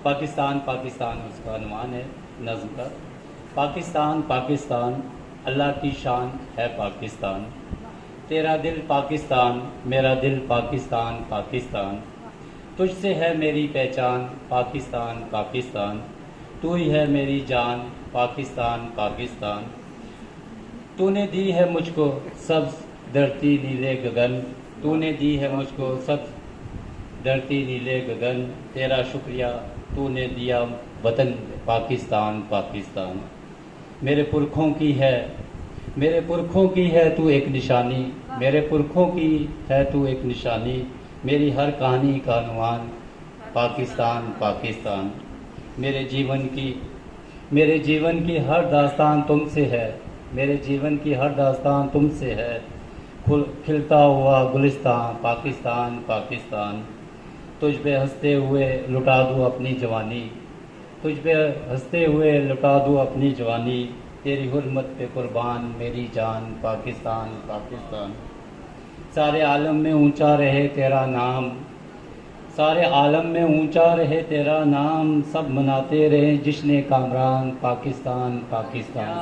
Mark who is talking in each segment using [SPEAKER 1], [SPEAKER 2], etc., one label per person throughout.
[SPEAKER 1] पाकिस्तान पाकिस्तान उसका अनुमान है नज़्म का। पाकिस्तान पाकिस्तान अल्लाह की शान है पाकिस्तान, तेरा दिल पाकिस्तान मेरा दिल पाकिस्तान पाकिस्तान, तुझसे है मेरी पहचान पाकिस्तान पाकिस्तान, तू ही है मेरी जान पाकिस्तान पाकिस्तान। तूने दी है मुझको सब्ज़ धरती नीले गगन, तूने दी है मुझको सब्ज़ धरती नीले गगन, तेरा शुक्रिया तूने दिया वतन पाकिस्तान पाकिस्तान। मेरे पुरखों की है मेरे पुरखों की है तू एक निशानी, मेरे पुरखों की है तू एक निशानी, मेरी हर कहानी का अनुमान पाकिस्तान पाकिस्तान। मेरे जीवन की हर दास्तान तुमसे है, मेरे जीवन की हर दास्तान तुमसे है, खिलता हुआ गुलिस्तान पाकिस्तान पाकिस्तान। तुझ पे हंसते हुए लुटा दूँ अपनी जवानी, तुझ पे हंसते हुए लुटा दूँ अपनी जवानी, तेरी हुर्मत पे कुर्बान मेरी जान पाकिस्तान पाकिस्तान। सारे आलम में ऊंचा रहे तेरा नाम, सारे आलम में ऊंचा रहे तेरा नाम, सब मनाते रहे जिश्न कामरान पाकिस्तान पाकिस्तान।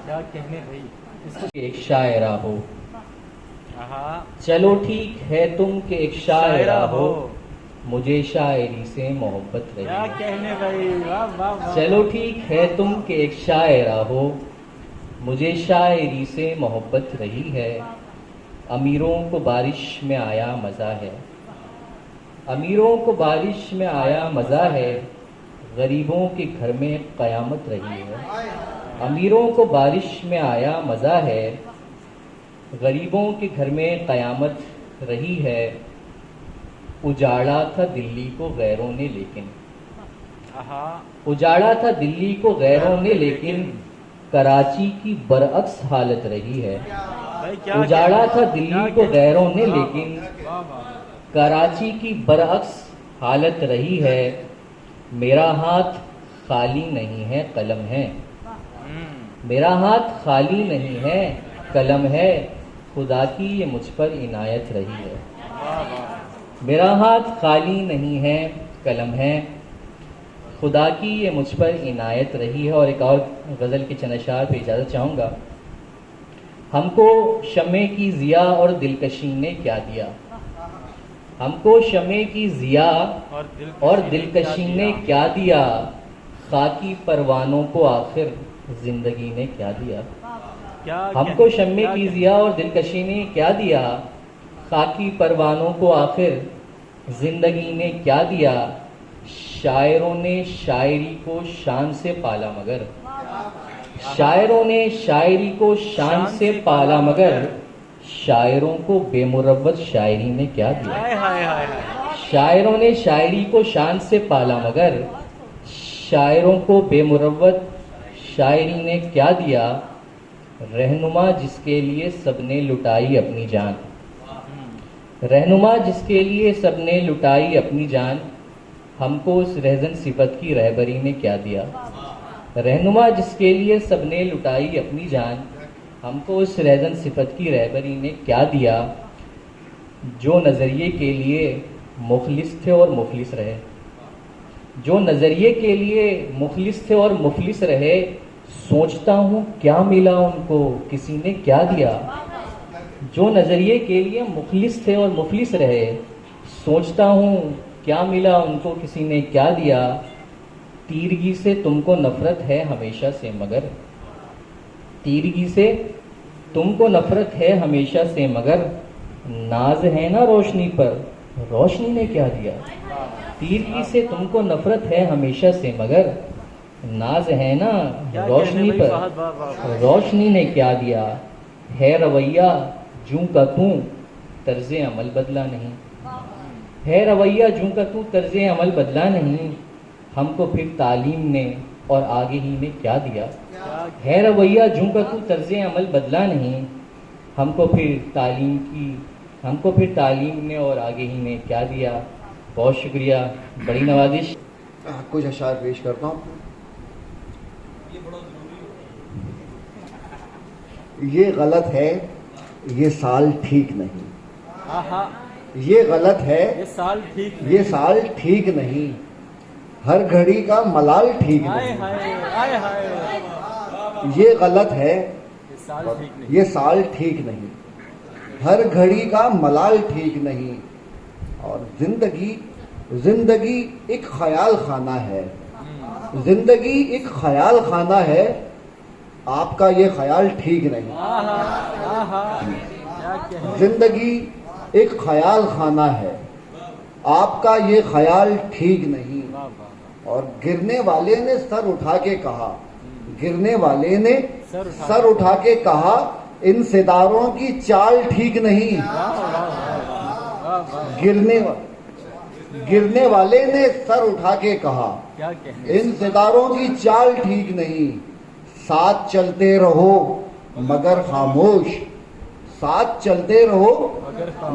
[SPEAKER 2] क्या कहने भाई।
[SPEAKER 3] एक शायरा हो, चलो ठीक है तुम के एक शायरा हो, मुझे शायरी से मोहब्बत रही।
[SPEAKER 2] क्या कहने भाई, वाह वाह वाह।
[SPEAKER 3] चलो ठीक है तुम के एक शायरा हो, मुझे शायरी से मोहब्बत रही है। अमीरों को बारिश में आया मज़ा है, अमीरों को बारिश में आया मज़ा है, गरीबों के घर में क़यामत रही है। अमीरों को बारिश में आया मज़ा है, गरीबों के घर में क़यामत रही है। उजाड़ा था दिल्ली को गैरों ने लेकिन, उजाड़ा था दिल्ली को गैरों ने लेकिन, कराची की बरअक्स हालत रही है। उजाड़ा था दिल्ली को गैरों ने लेकिन, कराची की बरअक्स हालत रही है। मेरा हाथ खाली नहीं है कलम है, मेरा हाथ खाली नहीं है कलम है, खुदा की ये मुझ पर इनायत रही है। मेरा हाथ खाली नहीं है कलम है, खुदा की ये मुझ पर इनायत रही है। और एक और गज़ल के चंद अशआर पे इजाज़त चाहूँगा। हमको शमे की ज़िया और दिलकशी ने क्या दिया, हमको शमे की ज़िया और दिलकशी ने क्या दिया, खाकी परवानों को आखिर ज़िंदगी ने क्या दिया। हमको शमे की ज़िया और दिलकशी ने क्या दिया, खाकी परवानों को आखिर ज़िंदगी ने क्या दिया। शायरों ने शायरी को शान से पाला मगर, शायरों ने शायरी को शान से पाला मगर, शायरों को बेमुरव्वत शायरी ने क्या दिया। शायरों ने शायरी को शान से पाला मगर, शायरों को बेमुरव्वत शायरी ने क्या दिया। रहनुमा जिसके लिए सबने लुटाई अपनी जान, रहनुमा जिसके लिए सबने लुटाई अपनी जान, हमको उस रहज़न सिफत की रहबरी ने क्या दिया। रहनुमा जिसके लिए सबने लुटाई अपनी जान, हमको उस रहज़न सिफत की रहबरी ने क्या दिया। जो नज़रिए के लिए मुखलिस थे और मुफलिस रहे, जो नज़रिए के लिए मुखलिस थे और मुफलिस रहे, सोचता हूँ क्या मिला उनको किसी ने क्या दिया। जो नज़रिए के लिए मुखलिस थे और मुफलिस रहे, सोचता हूँ क्या मिला उनको किसी ने क्या दिया। तीरगी से तुमको नफ़रत है हमेशा से मगर, तीरगी से तुमको नफ़रत है हमेशा से मगर, नाज है ना रोशनी पर रोशनी ने क्या दिया। तीरगी से तुमको नफ़रत है हमेशा से मगर, नाज है ना रोशनी पर रोशनी ने क्या दिया। है रवैया जूं का तू तर्ज़े अमल बदला नहीं, है रवैया जूं का तू तर्ज़े अमल बदला नहीं, हमको फिर तालीम ने और आगे ही ने क्या दिया। है रवैया जूं का तू तर्ज़े अमल बदला नहीं, हमको फिर तालीम ने और आगे ही ने क्या दिया। बहुत शुक्रिया, बड़ी नवाजिश।
[SPEAKER 4] कुछ अशार पेश करता हूँ। ये गलत है ये साल ठीक नहीं, ये गलत है
[SPEAKER 2] ये साल ठीक
[SPEAKER 4] ये साल ठीक नहीं, हर घड़ी का मलाल ठीक
[SPEAKER 2] हाय
[SPEAKER 4] नहीं,
[SPEAKER 2] हाय हाय हाय
[SPEAKER 4] ये गलत है,
[SPEAKER 2] ये साल ठीक नहीं।
[SPEAKER 4] ये साल ठीक नहीं, हर घड़ी का मलाल ठीक नहीं, और जिंदगी जिंदगी एक ख्याल खाना है, जिंदगी एक ख्याल खाना है, आपका ये ख्याल ठीक नहीं।
[SPEAKER 2] आहा आहा क्या कहने।
[SPEAKER 4] जिंदगी एक ख्याल खाना है, आपका ये ख्याल ठीक नहीं।
[SPEAKER 2] वाह वाह
[SPEAKER 4] और गिरने वाले ने सर उठा के कहा, गिरने वाले ने
[SPEAKER 2] सर
[SPEAKER 4] सर उठा के कहा, इन सितारों की चाल ठीक नहीं।
[SPEAKER 2] वाह वाह वाह वाह
[SPEAKER 4] गिरने वाले ने सर उठा के कहा,
[SPEAKER 2] क्या कहने।
[SPEAKER 4] इन सितारों की चाल ठीक नहीं। साथ चलते रहो मगर खामोश, साथ चलते रहो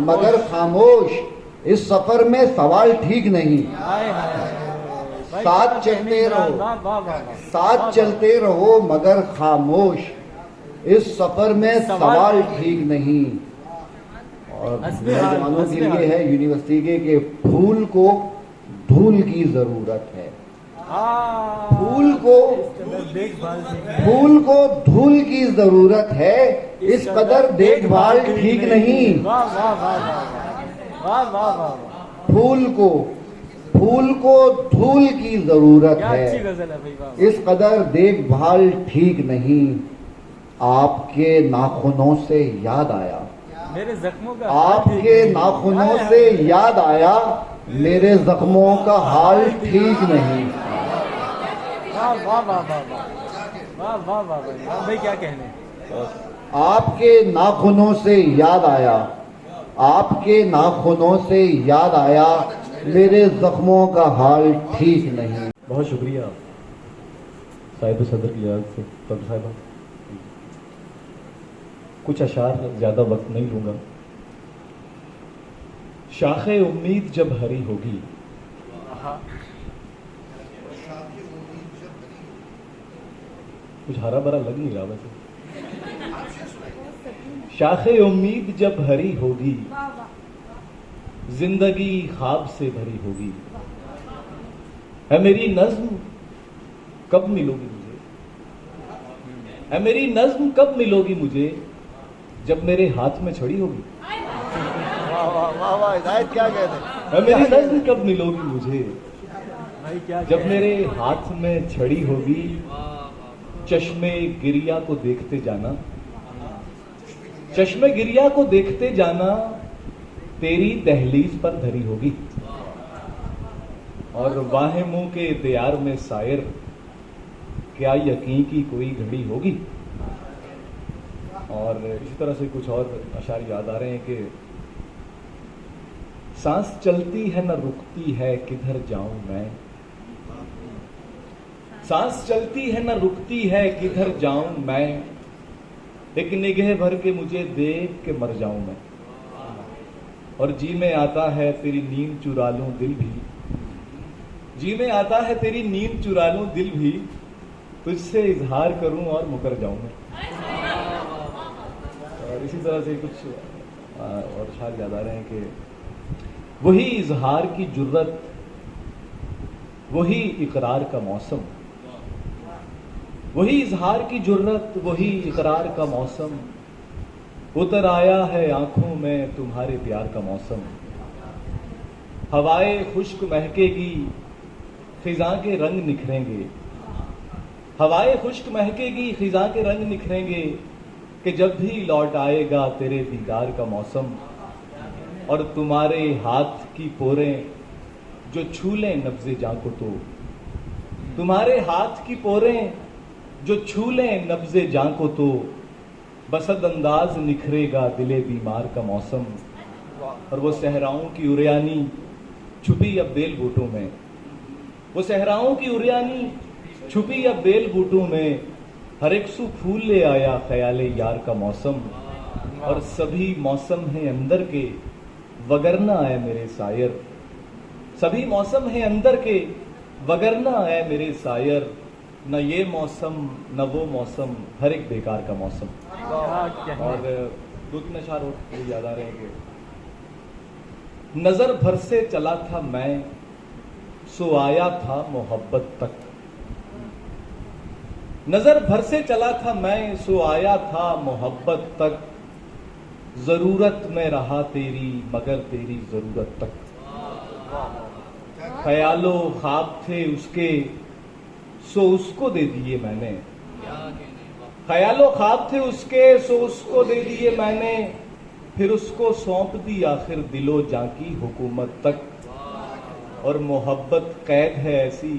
[SPEAKER 4] मगर खामोश, इस सफर में सवाल ठीक नहीं।
[SPEAKER 2] हाय हाय भाई,
[SPEAKER 4] साथ
[SPEAKER 2] क्या
[SPEAKER 4] चलते
[SPEAKER 2] कहने।
[SPEAKER 4] रहो।
[SPEAKER 2] वाह वाह वाह वाह।
[SPEAKER 4] साथ चलते रहो मगर खामोश, इस सफर में सवाल ठीक नहीं। और
[SPEAKER 2] हंसने हाल,
[SPEAKER 4] नौजवानों के
[SPEAKER 2] हंसने
[SPEAKER 4] लिए
[SPEAKER 2] हाल।
[SPEAKER 4] है यूनिवर्सिटी के फूल को धूल की जरूरत है, फूल को
[SPEAKER 2] देखभाल
[SPEAKER 4] फूल को धूल की जरूरत है, इस कदर देखभाल ठीक नहीं।
[SPEAKER 2] वाह वाह वाह वाह वाह वाह वाह।
[SPEAKER 4] फूल को धूल की जरूरत
[SPEAKER 2] क्या अच्छी
[SPEAKER 4] है,
[SPEAKER 2] गजल है भाई। वाह
[SPEAKER 4] इस कदर देखभाल ठीक नहीं। आपके नाखूनों से याद आया,
[SPEAKER 2] मेरे जख्मों का
[SPEAKER 4] आपके नाखूनों से याद आया, मेरे जख्मों का हाल ठीक नहीं।
[SPEAKER 2] वाह वाह वाह वाह वाह वाह वाह वाह भाई, क्या कहने।
[SPEAKER 4] आपके नाखूनों से याद आया, आपके नाखूनों से याद आया, मेरे जख्मों का हाल ठीक नहीं।
[SPEAKER 5] बहुत शुक्रिया साहिब सदर की याद से। डॉक्टर साहिबा, कुछ अशार, ज़्यादा वक्त नहीं लूँगा। शाखे उम्मीद जब हरी होगी, कुछ हरा भरा लग नहीं रहा वैसे। शाखे उम्मीद जब हरी होगी, जिंदगी ख्वाब से भरी होगी। है मेरी नज्म कब मिलोगी मुझे, है मेरी नज्म कब मिलोगी मुझे, जब मेरे हाथ में छड़ी होगी।
[SPEAKER 4] वाह वाह वाह वाह, हिदायत क्या कहते हैं।
[SPEAKER 5] है मेरी नज्म कब मिलोगी मुझे,
[SPEAKER 2] भाई क्या
[SPEAKER 5] जब मेरे हाथ में छड़ी होगी। चश्मे गिरिया को देखते जाना, चश्मे गिरिया को देखते जाना, तेरी दहलीज पर धरी होगी। और वाहे मुंह के दियार में शायर, क्या यकीन की कोई घड़ी होगी। और इसी तरह से कुछ और अशार याद आ रहे हैं कि सांस चलती है न रुकती है, किधर जाऊं मैं। सांस चलती है न रुकती है, किधर जाऊं मैं। एक निगाह भर के मुझे देख के मर जाऊं मैं। और जी में आता है तेरी नींद चुरा लूं दिल भी, जी में आता है तेरी नींद चुरा लूं दिल भी, तुझसे इजहार करूं और मुकर जाऊं मैं। और इसी तरह से कुछ और ख्याल याद आ रहे हैं कि वही इजहार की जुर्रत, वही इकरार का मौसम, वही इजहार की जुर्रत, वही इकरार का मौसम। उतर आया है आंखों में तुम्हारे प्यार का मौसम। हवाएं खुश्क महकेगी, खिजा के रंग निखरेंगे। हवाएं खुश्क महकेगी, खिजा के रंग निखरेंगे, कि जब भी लौट आएगा तेरे दीदार का मौसम। और तुम्हारे हाथ की पोरें जो छू लें नब्ज़े जां को तो, तुम्हारे हाथ की पोरें जो छू लें नब्ज़े जां को तो, बसद अंदाज निखरेगा दिले बीमार का मौसम। और वो सहराओं की उरियानी छुपी अब बेल बूटों में, वो सहराओं की उरियानी छुपी अब बेल बूटों में, हर एक सू फूल ले आया ख्याले यार का मौसम। और सभी मौसम हैं अंदर के, वगरना आए मेरे शायर। सभी मौसम हैं अंदर के, वगरना आए मेरे शायर। न ये मौसम न वो मौसम, हर एक बेकार का मौसम। और दो तीन अशार और याद आ रहे हैं कि नजर भर से चला था मैं, सो आया था मोहब्बत तक। नजर भर से चला था मैं, सो आया था मोहब्बत तक। जरूरत में रहा तेरी, मगर तेरी जरूरत तक। ख्यालो ख्वाब थे उसके, सो उसको दे दिए मैंने। ख्यालो ख्वाब थे उसके, सो उसको दे दिए मैंने। फिर उसको सौंप दी आखिर दिलो जां की हुकूमत तक। और मोहब्बत कैद है ऐसी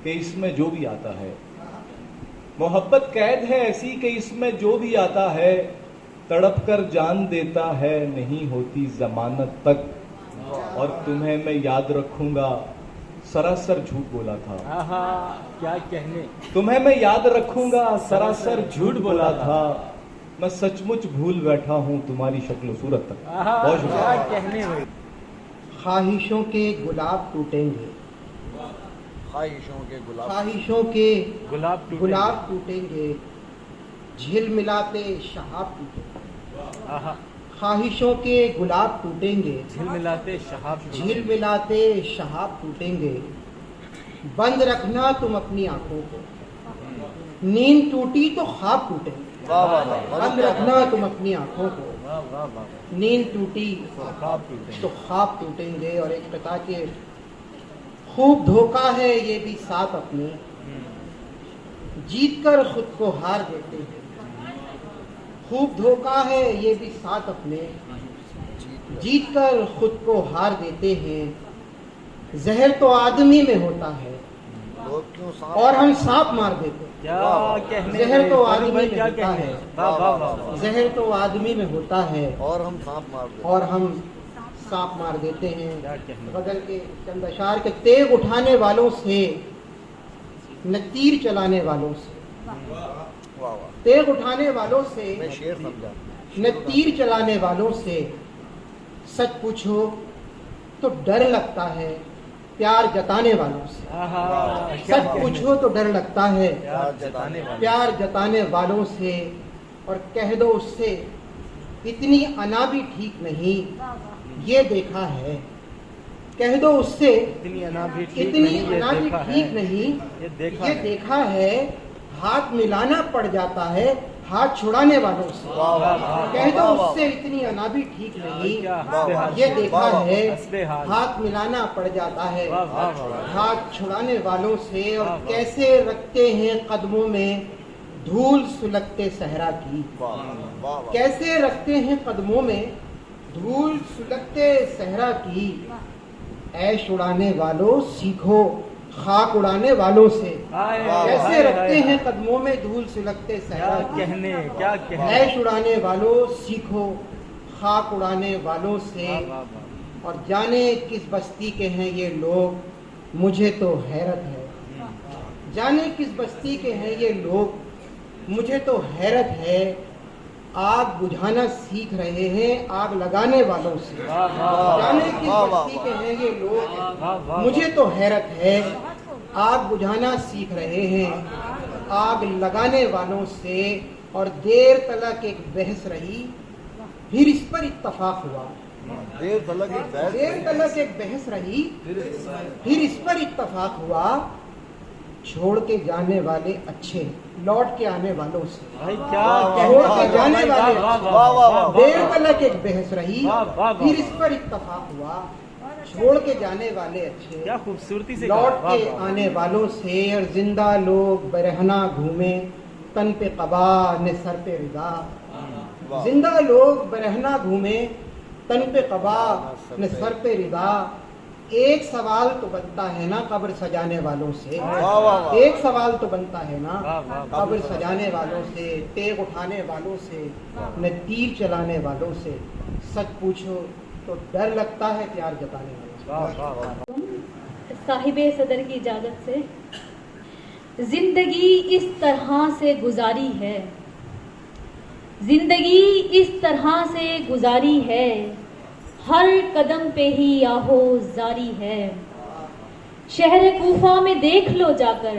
[SPEAKER 5] कि इसमें जो भी आता है, मोहब्बत कैद है ऐसी कि इसमें जो भी आता है, तड़प कर जान देता है, नहीं होती जमानत तक। और तुम्हें मैं याद रखूंगा, सरासर झूठ बोला था।
[SPEAKER 2] आहा, क्या कहने।
[SPEAKER 5] तुम्हें मैं याद रखूंगा, सरासर झूठ बोला था। मैं सचमुच भूल बैठा हूं तुम्हारी शक्ल सूरत तक।
[SPEAKER 2] आहा,
[SPEAKER 5] बहुत शुक्रिया।
[SPEAKER 2] क्या कहने भाई।
[SPEAKER 6] ख्वाहिशों के गुलाब टूटेंगे,
[SPEAKER 7] ख्वाहिशों के गुलाब,
[SPEAKER 6] ख्वाहिशों के
[SPEAKER 2] गुलाब
[SPEAKER 6] गुलाब टूटेंगे, झिलमिलाते शहाब टूटेंगे।
[SPEAKER 2] आहा,
[SPEAKER 6] ख्वाहिशों के गुलाब टूटेंगे,
[SPEAKER 2] झिलमिलाते शहाब
[SPEAKER 6] झिलमिलाते शहाब टूटेंगे। बंद रखना तुम अपनी आंखों को, नींद टूटी तो ख्वाब टूटेंगे।
[SPEAKER 7] वाह वाह वाह,
[SPEAKER 6] बंद रखना तुम अपनी आंखों को,
[SPEAKER 2] वाह वाह वाह।
[SPEAKER 6] नींद टूटी
[SPEAKER 2] ख्वाब टूटेंगे।
[SPEAKER 6] तो ख्वाब टूटेंगे। और एक पिता के खूब धोखा है ये भी साथ अपने, जीत कर खुद को हार देते हैं। खूब धोखा है ये भी साथ अपने, जीत कर खुद को हार देते हैं। जहर तो आदमी में होता है
[SPEAKER 7] लोग क्यों सांप
[SPEAKER 6] और हम सांप मार देते हैं।
[SPEAKER 2] क्या कहने।
[SPEAKER 6] जहर तो
[SPEAKER 2] भाई,
[SPEAKER 6] आदमी
[SPEAKER 2] भाई,
[SPEAKER 6] में
[SPEAKER 2] क्या
[SPEAKER 6] होता
[SPEAKER 2] कहने।
[SPEAKER 6] है।
[SPEAKER 2] वाह वाह वाह।
[SPEAKER 6] जहर तो आदमी में होता है
[SPEAKER 7] और हम सांप मार देते।
[SPEAKER 6] और हम सांप मार देते हैं।
[SPEAKER 2] क्या कहने।
[SPEAKER 6] बगल के चंद अशार के तेग उठाने वालों से न तीर चलाने वालों से,
[SPEAKER 7] वाह वाह,
[SPEAKER 6] तेग उठाने वालों से
[SPEAKER 7] मैं शेर समझा।
[SPEAKER 6] न तीर चलाने वालों से। सच पूछो तो डर लगता है प्यार जताने वालों से।
[SPEAKER 2] आहा, क्या
[SPEAKER 6] सच
[SPEAKER 2] कहने।
[SPEAKER 6] पूछो तो डर लगता है
[SPEAKER 2] प्यार जताने वाले।
[SPEAKER 6] प्यार जताने वालों से। और कह दो उससे इतनी अना भी ठीक नहीं, ये देखा है। कह दो उससे
[SPEAKER 2] इतनी अना भी ठीक
[SPEAKER 6] इतनी
[SPEAKER 2] नहीं, ये
[SPEAKER 6] अना भी
[SPEAKER 2] देखा
[SPEAKER 6] ठीक
[SPEAKER 2] है।
[SPEAKER 6] नहीं,
[SPEAKER 2] ये देखा
[SPEAKER 6] ये
[SPEAKER 2] है।
[SPEAKER 6] देखा है। हाथ मिलाना पड़ जाता है हाथ छुड़ाने वालों से।
[SPEAKER 7] वाह वाह वाह,
[SPEAKER 6] कह दो
[SPEAKER 7] वाह, वाह,
[SPEAKER 6] उससे इतनी अना भी ठीक नहीं,
[SPEAKER 2] क्या
[SPEAKER 7] वाह,
[SPEAKER 2] हंसते
[SPEAKER 7] वाह।
[SPEAKER 2] हाथ।
[SPEAKER 6] ये देखा
[SPEAKER 7] वाह, वाह,
[SPEAKER 6] है।
[SPEAKER 2] हंसते हाथ।
[SPEAKER 6] हाथ मिलाना पड़ जाता है
[SPEAKER 2] वाह वाह वाह।
[SPEAKER 6] हाथ छुड़ाने वालों से। और
[SPEAKER 2] वाह, वाह।
[SPEAKER 6] कैसे रखते हैं कदमों में धूल सुलगते सहरा की।
[SPEAKER 7] वाह वाह वाह,
[SPEAKER 6] कैसे रखते हैं कदमों में धूल सुलगते सहरा की। ऐश उड़ाने वालों सीखो खाक उड़ाने वालों से।
[SPEAKER 2] हाय,
[SPEAKER 6] कैसे
[SPEAKER 2] हाय,
[SPEAKER 6] रखते
[SPEAKER 2] हाय,
[SPEAKER 6] हैं
[SPEAKER 2] हाय।
[SPEAKER 6] कदमों में धूल सुलगते
[SPEAKER 2] क्या
[SPEAKER 6] सहरा की।
[SPEAKER 2] कहने। क्या कहने।
[SPEAKER 6] ऐश उड़ाने वालों सीखो खाक उड़ाने वालों से।
[SPEAKER 2] वाह वाह वाह।
[SPEAKER 6] और जाने किस बस्ती के हैं ये लोग, मुझे तो हैरत है। जाने किस बस्ती के हैं ये लोग, मुझे तो हैरत है। आग बुझाना सीख रहे हैं आग लगाने वालों से।
[SPEAKER 2] वाह वाह।
[SPEAKER 6] जाने किस
[SPEAKER 7] वाह, वाह,
[SPEAKER 6] बस्ती के हैं ये लोग,
[SPEAKER 2] वाह वाह।
[SPEAKER 6] मुझे तो हैरत है। आग बुझाना सीख रहे हैं आग लगाने वालों से। और देर तलक एक बहस रही, फिर इस पर इत्तफाक हुआ।
[SPEAKER 7] देर तलक एक बहस
[SPEAKER 6] देर तलक एक बहस रही, फिर इस पर इत्तफाक हुआ। छोड़ के जाने वाले अच्छे, लौट के आने वालों से।
[SPEAKER 2] भाई क्या
[SPEAKER 6] छोड़
[SPEAKER 2] कहने।
[SPEAKER 6] के जाने वाले
[SPEAKER 2] वाह, वाह,
[SPEAKER 7] वाह, वाह, वाह।
[SPEAKER 6] देर तलक एक बहस रही,
[SPEAKER 2] वाह, वाह, वाह,
[SPEAKER 6] फिर
[SPEAKER 2] वाह।
[SPEAKER 6] इस पर इत्तफाक हुआ। छोड़ के जाने वाले अच्छे,
[SPEAKER 2] क्या खूबसूरती से
[SPEAKER 6] लौट
[SPEAKER 2] कहा।
[SPEAKER 6] के
[SPEAKER 2] वाह, वाह।
[SPEAKER 6] आने वालों से। और जिंदा लोग बरहना घूमे, तन पे कबा ने सर पे रिदा।
[SPEAKER 7] वाह।
[SPEAKER 6] जिंदा लोग बरहना घूमे, तन पे कबा ने सर पे रिदा। एक सवाल तो बनता है ना कब्र सजाने वालों से।
[SPEAKER 7] वाह, वाह, वाह।
[SPEAKER 6] एक सवाल तो बनता है ना
[SPEAKER 2] वाह, वाह, वाह।
[SPEAKER 6] कब्र सजाने वालों से, तेग उठाने वालों से, न तीर चलाने वालों से। सच पूछो तो डर लगता है प्यार जताने वालों से।
[SPEAKER 2] वाह वाह वाह।
[SPEAKER 8] साहिबे सदर की इजाजत से, जिंदगी इस तरह से गुजारी है, जिंदगी इस तरह से गुजारी है, हर कदम पे ही आहो जारी है। शहर कूफा में देख लो जाकर,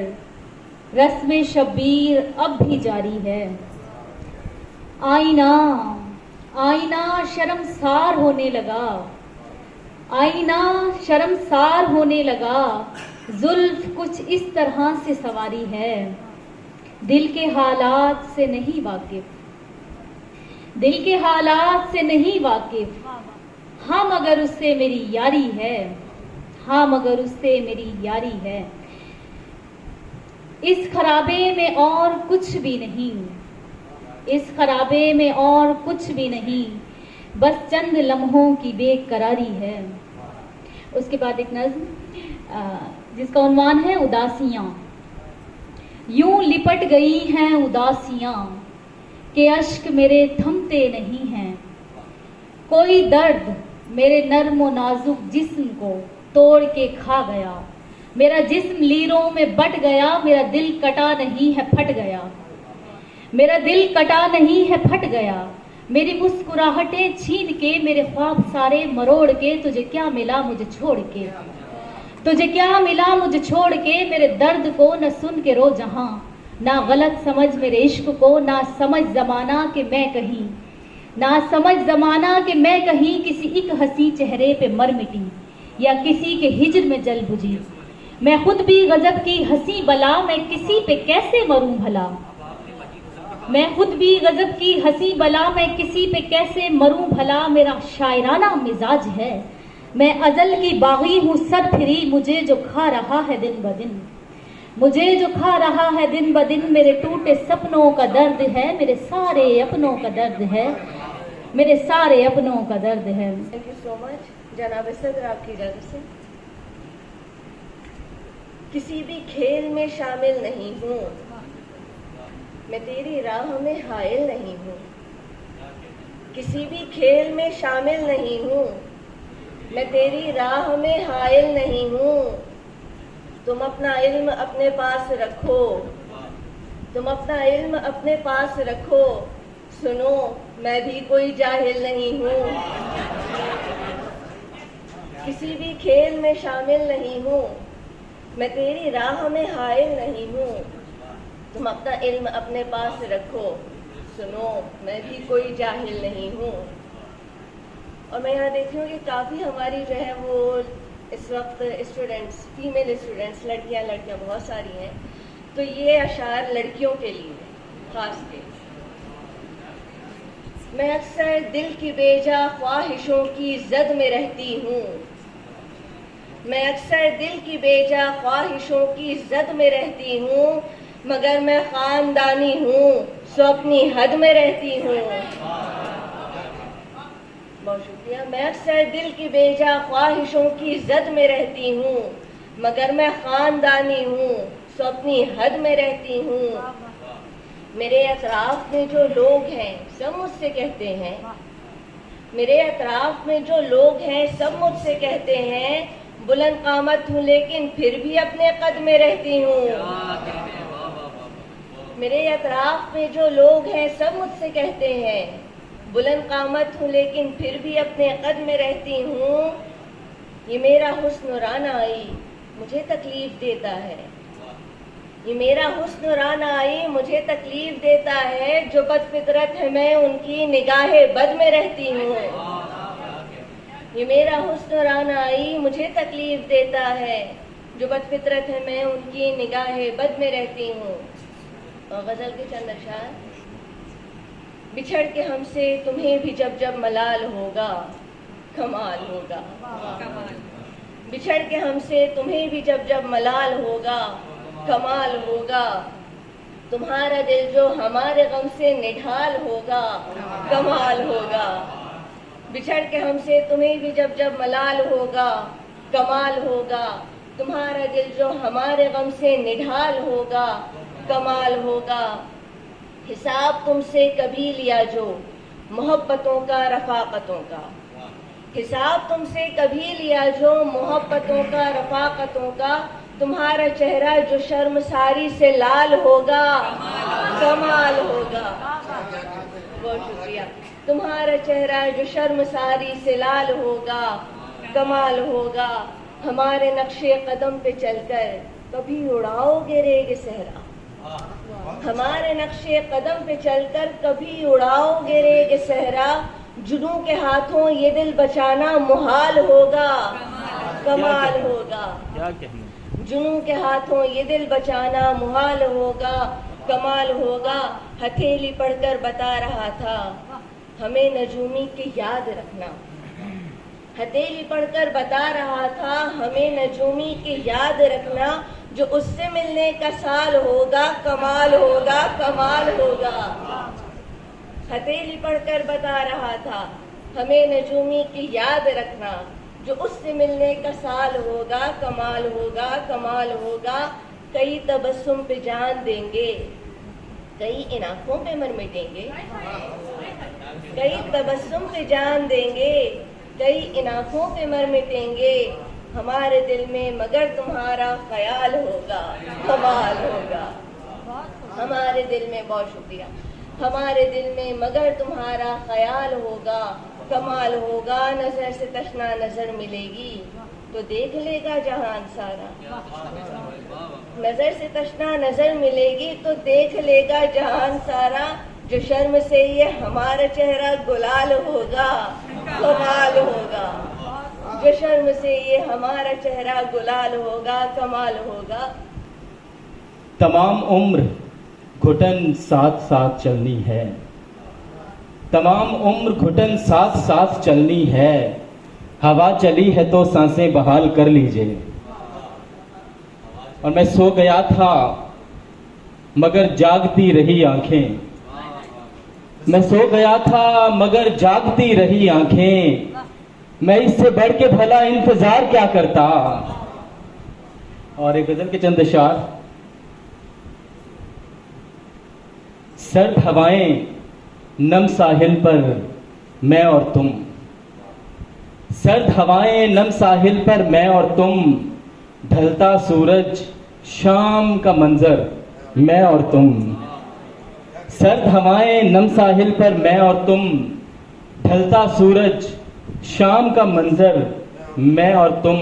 [SPEAKER 8] रस्म शब्बीर अब भी जारी है। आईना आईना शर्मसार होने लगा, आईना शर्मसार होने लगा, जुल्फ कुछ इस तरह से सवारी है। दिल के हालात से नहीं वाकिफ, दिल के हालात से नहीं वाकिफ, हाँ मगर उससे मेरी यारी है, हाँ मगर उससे मेरी यारी है। इस खराबे में और कुछ भी नहीं, इस खराबे में और कुछ भी नहीं, बस चंद लम्हों की बेकरारी है। उसके बाद एक नज्म जिसका उन्वान है उदासियां। यूं लिपट गई हैं उदासियां कि अश्क मेरे थमते नहीं हैं। कोई दर्द मेरे नर्म व नाजुक जिस्म को तोड़ के खा गया। मेरा जिस्म लीरों में बट गया, मेरा दिल कटा नहीं है फट गया। मेरा दिल कटा नहीं है फट गया। मेरी मुस्कुराहटें छीन के, मेरे ख्वाब सारे मरोड़ के, तुझे क्या मिला मुझे छोड़ के, तुझे क्या मिला मुझे छोड़ के। मेरे दर्द को न सुन के रो जहां, ना गलत समझ मेरे इश्क को, ना समझ जमाना कि मैं कहीं, ना समझ जमाना कि मैं कहीं किसी एक हंसी चेहरे पे मर मिटी या किसी के हिज्र में जल बुझी। मैं खुद भी गजब की हंसी बला, मैं किसी पे कैसे मरूं भला। मैं खुद भी गजब की हंसी बला, मैं किसी पे कैसे मरूं भला। मेरा शायराना मिजाज है, मैं अजल की बागी हूँ सर फिरी, मुझे जो खा रहा है दिन ब दिन, मुझे जो खा रहा है दिन ब दिन। मेरे टूटे सपनों का दर्द है, मेरे सारे अपनों का दर्द है, मेरे सारे अपनों का दर्द है।
[SPEAKER 9] थैंक यू सो मच जनाब सदर, आपकी इजाजत से। किसी भी खेल में शामिल नहीं हूँ, मैं तेरी राह में हायल नहीं हूँ। किसी भी खेल में शामिल नहीं हूँ, मैं तेरी राह में हायल नहीं हूँ। तुम अपना इल्म अपने पास रखो, तुम अपना इल्म अपने पास रखो। सुनो मैं भी कोई जाहिल नहीं हूँ। किसी भी खेल में शामिल नहीं हूँ, मैं तेरी राह में हायल नहीं हूँ। तुम अपना इल्म अपने पास रखो, सुनो मैं भी कोई जाहिल नहीं हूँ। और मैं यहाँ देख रही हूँ कि काफ़ी हमारी जो है वो इस वक्त स्टूडेंट्स, फीमेल स्टूडेंट्स, लड़कियाँ बहुत सारी हैं, तो ये अशार लड़कियों के लिए खास के। मैं अक्सर दिल की बेजा ख्वाहिशों की जद में रहती हूँ, मैं अक्सर दिल की बेजा ख्वाहिशों की जद में रहती हूँ, मगर मैं खानदानी हूँ सो अपनी हद में रहती हूँ। बहुत शुक्रिया। मैं अक्सर दिल की बेजा ख्वाहिशों की जद में रहती हूँ, मगर मैं खानदानी हूँ सो अपनी हद में रहती हूँ। मेरे अतराफ में जो लोग हैं सब मुझसे कहते हैं, मेरे अतराफ में जो लोग हैं सब मुझसे कहते हैं, बुलंद कामत हूँ लेकिन फिर भी अपने कद में रहती हूँ। मेरे अतराफ में जो लोग हैं सब मुझसे कहते हैं, बुलंद कामत हूँ लेकिन फिर भी अपने कद में रहती हूँ। ये मेरा हुस्न रानाई मुझे तकलीफ देता है, ये मेरा हुस्न रानाई मुझे तकलीफ देता है। जो बदफितरत है मैं उनकी निगाहे बद में रहती हूँ। ये मेरा हुस्न रानाई मुझे तकलीफ देता है, जो बदफितरत है मैं उनकी निगाहे बद में रहती हूँ। और गजल के चंद अशआर। बिछड़ के हमसे तुम्हें भी जब जब मलाल होगा, कमाल होगा। बिछड़ के हमसे तुम्हें भी जब जब मलाल होगा, कमाल होगा। तुम्हारा दिल जो हमारे गम से निढाल होगा, कमाल होगा। बिछड़ के हमसे तुम्हें भी जब जब मलाल होगा, कमाल होगा। तुम्हारा दिल जो हमारे गम से निढाल होगा, कमाल होगा। हिसाब तुमसे कभी लिया जो मोहब्बतों का, रफाकतों का, हिसाब तुमसे कभी लिया जो मोहब्बतों का, रफाकतों का। तुम्हारा चेहरा जो शर्मसारी से लाल होगा, कमाल होगा। बहुत शुक्रिया। तुम्हारा चेहरा जो शर्मसारी से लाल होगा, कमाल होगा। हमारे नक्शे कदम पे चलकर कभी उड़ाओगे रेग सहरा, हमारे नक्शे कदम पे चलकर कभी उड़ाओगे रेग सहरा। जुनूं के हाथों ये दिल बचाना मुहाल होगा, कमाल होगा।
[SPEAKER 2] क्या कहने?
[SPEAKER 9] जुनूं के हाथों ये दिल बचाना मुहाल होगा, कमाल होगा। हथेली पढ़कर बता रहा था हमें नजूमी की याद रखना। हथेली पढ़कर बता रहा था हमें नजूमी की याद रखना। जो उससे मिलने का साल होगा, कमाल होगा, कमाल होगा। हथेली पढ़कर बता रहा था हमें नजूमी की याद रखना। जो उससे मिलने का साल होगा, कमाल होगा, कमाल होगा। कई तबस्सुम पे जान देंगे, कई इन आंखों पे मर मिटेंगे। कई तबस्सुम पे जान देंगे, कई इन आंखों पे मर मिटेंगे। हमारे दिल में मगर तुम्हारा ख्याल होगा, कमाल होगा। हमारे दिल में, बहुत शुक्रिया, हमारे दिल में मगर तुम्हारा ख्याल होगा, कमाल होगा। नजर से तशना नजर मिलेगी तो देख लेगा जहान सारा। नजर से तशना नजर मिलेगी तो देख लेगा जहान सारा। जो शर्म से ये हमारा चेहरा गुलाल होगा, कमाल होगा। जो शर्म से ये हमारा चेहरा गुलाल होगा, कमाल होगा।
[SPEAKER 5] तमाम उम्र घुटन साथ साथ चलनी है, तमाम उम्र घुटन साथ साथ चलनी है। हवा चली है तो सांसें बहाल कर लीजिए। और मैं सो गया था मगर जागती रही आंखें। मैं सो गया था मगर जागती रही आंखें। मैं इससे बढ़ के भला इंतजार क्या करता। और एक गजल के चंद अशार। सर्द हवाएं नम साहिल पर मैं और तुम, सर्द हवाएं नम साहिल पर मैं और तुम। ढलता सूरज शाम का मंजर मैं और तुम। सर्द हवाएं नम साहिल पर मैं और तुम। ढलता सूरज शाम का मंजर मैं और तुम।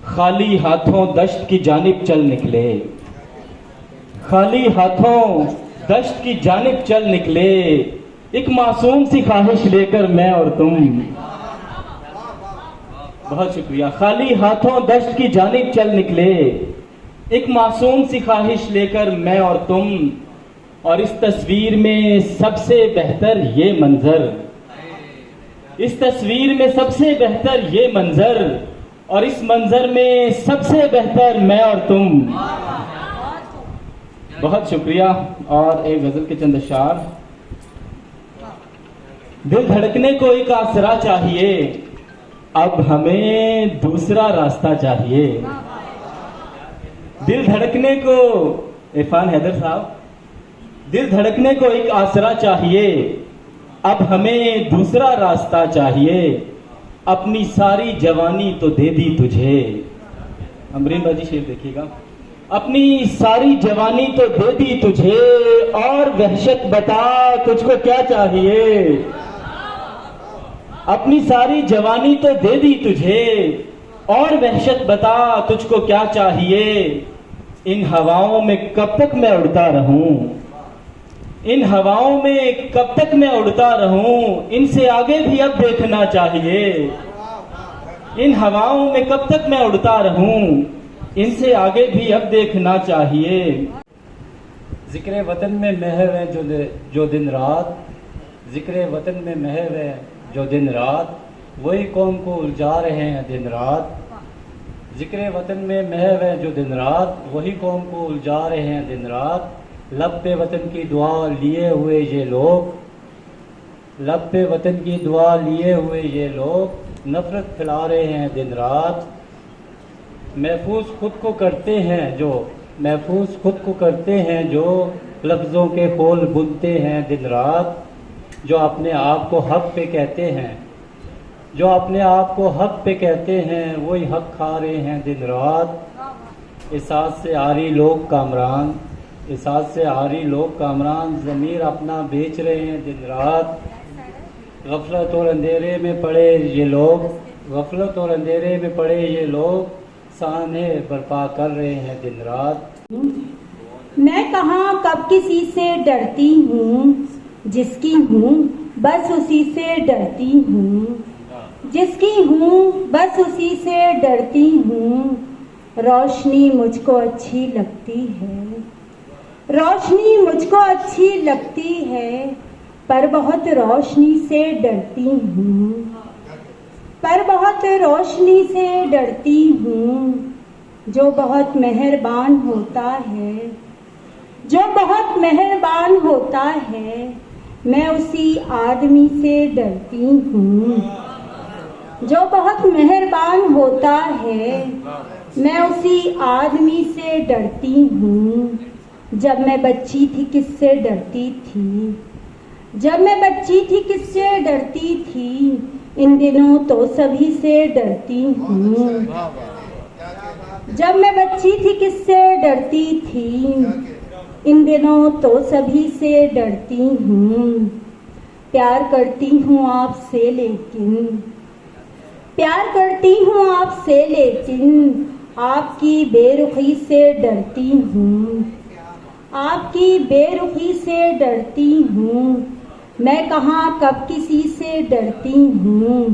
[SPEAKER 5] खाली हाथों दश्त की जानिब चल निकले, खाली हाथों दश्त की जानिब चल निकले। एक मासूम सी ख्वाहिश लेकर मैं और तुम। बहुत शुक्रिया। खाली हाथों दश्त की जानिब चल निकले, एक मासूम सी ख्वाहिश लेकर मैं और तुम। और इस तस्वीर में सबसे बेहतर ये मंजर, इस तस्वीर में सबसे बेहतर ये मंजर। और इस मंजर में सबसे बेहतर मैं और तुम। बहुत शुक्रिया। और एक गजल के चंद अशार। दिल धड़कने को एक आसरा चाहिए, अब हमें दूसरा रास्ता चाहिए। दिल धड़कने को, इरफान हैदर साहब, दिल धड़कने को एक आसरा चाहिए, अब हमें दूसरा रास्ता चाहिए। अपनी सारी जवानी तो दे दी तुझे। अमरीन बाजी शेर देखिएगा। अपनी सारी जवानी तो दे दी तुझे, और वहशत बता तुझको क्या चाहिए। अपनी सारी जवानी तो दे दी तुझे, और वहशत बता तुझको क्या चाहिए। इन हवाओं में कब तक मैं उड़ता रहूं, इन हवाओं में कब तक मैं उड़ता रहूं। इनसे आगे भी अब देखना चाहिए। इन हवाओं में कब तक मैं उड़ता रहूं, इनसे आगे भी अब देखना चाहिए।
[SPEAKER 1] जिक्र वतन में महव है जो दिन रात, जिक्र वतन में महव है जो दिन रात। वही कौम को उलझा रहे हैं दिन रात। जिक्र वतन में महव है जो दिन रात, वही कौम को उलझा रहे हैं दिन रात। लब पे वतन की दुआ लिए हुए ये लोग, लब पे वतन की दुआ लिए हुए ये लोग नफरत फैला रहे हैं दिन रात। महफूज खुद को करते हैं जो, महफूज खुद को करते हैं जो लफ्ज़ों के खोल बुनते हैं दिन रात। जो अपने आप को हक पे कहते हैं, जो अपने आप को हक पे कहते हैं, वही हक खा रहे हैं दिन रात। एहसास से आरी लोग कामरान, एहसास से आरी लोग कामरान ज़मीर अपना बेच रहे हैं दिन रात। गफलत और अंधेरे में पड़े ये लोग, गफलत और अंधेरे में पड़े ये लोग साने बर्पा कर रहे हैं दिन रात।
[SPEAKER 10] मैं कहाँ कब किसी से डरती हूँ, जिसकी हूँ बस उसी से डरती हूँ, जिसकी हूँ बस उसी से डरती हूँ। रोशनी मुझको अच्छी लगती है, रोशनी मुझको अच्छी लगती है, पर बहुत रोशनी से डरती हूँ, पर बहुत रोशनी से डरती हूँ। जो बहुत मेहरबान होता है, जो बहुत मेहरबान होता है, मैं उसी आदमी से डरती हूँ। जो बहुत मेहरबान होता है, मैं उसी आदमी से डरती हूँ। जब मैं बच्ची थी किससे डरती थी, जब मैं बच्ची थी किससे डरती थी, इन दिनों तो सभी से डरती हूँ। जब मैं बच्ची थी किससे डरती थी, इन दिनों तो सभी से डरती हूँ। प्यार करती हूँ आपसे लेकिन, प्यार करती हूँ आपसे लेकिन, आपकी बेरुखी से डरती हूँ, आपकी बेरुखी से डरती हूँ। मैं कहाँ कब किसी से डरती हूँ।